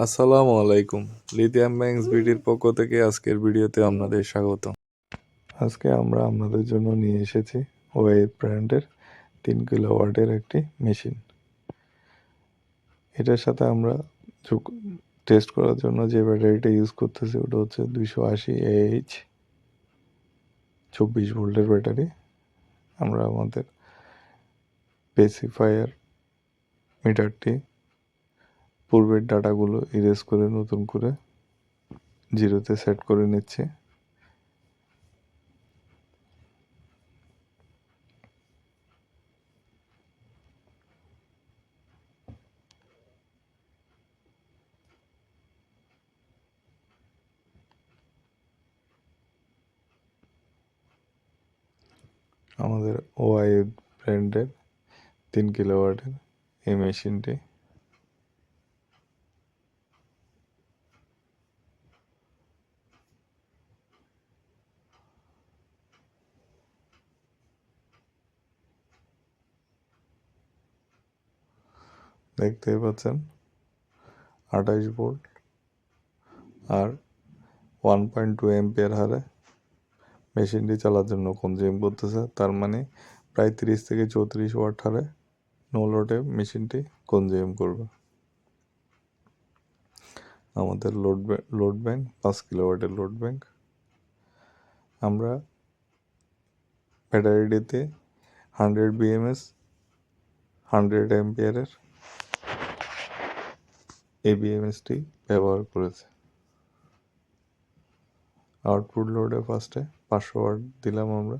আসসালামু আলাইকুম। Lithium banks বিডির পক্ষ থেকে আজকের ভিডিওতে আপনাদের স্বাগত। আজকে আমরা আপনাদের জন্য নিয়ে এসেছি ওয়াইড ব্র্যান্ডের 3 কিলোওয়াটের একটি মেশিন। এটার সাথে আমরা টেস্ট করার জন্য যে ব্যাটারিটা ইউজ করতেছি ওটা হচ্ছে 280 AH 24 ভোল্টের ব্যাটারি। আমরা আমাদের স্পেসিফায়ার মিটারটি পূর্বের ডাটাগুলো ইরেজ করে নতুন করে 0-তে সেট করে নিচ্ছি। আমাদের ওয়াইড ব্র্যান্ডের 3 কিলোওয়াটের এই মেশিনটি দেখতেই পাচ্ছেন 28 ভোল্ট আর 1.2 এম্পিয়ার হারে মেশিনটি চালার জন্য কনজিউম করতেছে। তার মানে প্রায় 30 থেকে 34 ওয়াট হারে নো লোডে মেশিনটি কনজিউম করবে। আমাদের লোড ব্যাংক 5 কিলোওয়াটের লোড ব্যাংক। আমরা ব্যাটারিটিতে 100 BMS 100 এম্পিয়ারের এই বিএমএসটি ব্যবহার করেছে। আউটপুট লোডে ফার্স্টে 500 ওয়াট দিলাম আমরা।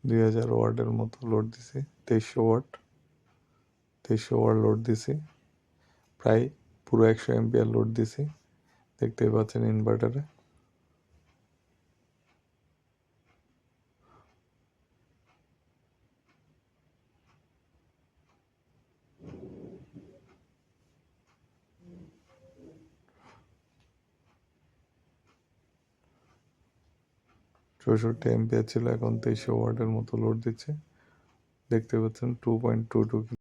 দুই 2000 ওয়াটের মতো লোড দিছি। 2300 ওয়াট লোড দিছি। প্রায় পুরো 100 এম্পিয়ার লোড দিছি, দেখতেই পাচ্ছেন ইনভার্টারে। চৌষট্টি এম্পিয়ার ছিল, এখন 2300 ওয়াটের মতো লোড দিচ্ছে। দেখতে পাচ্ছেন 2.22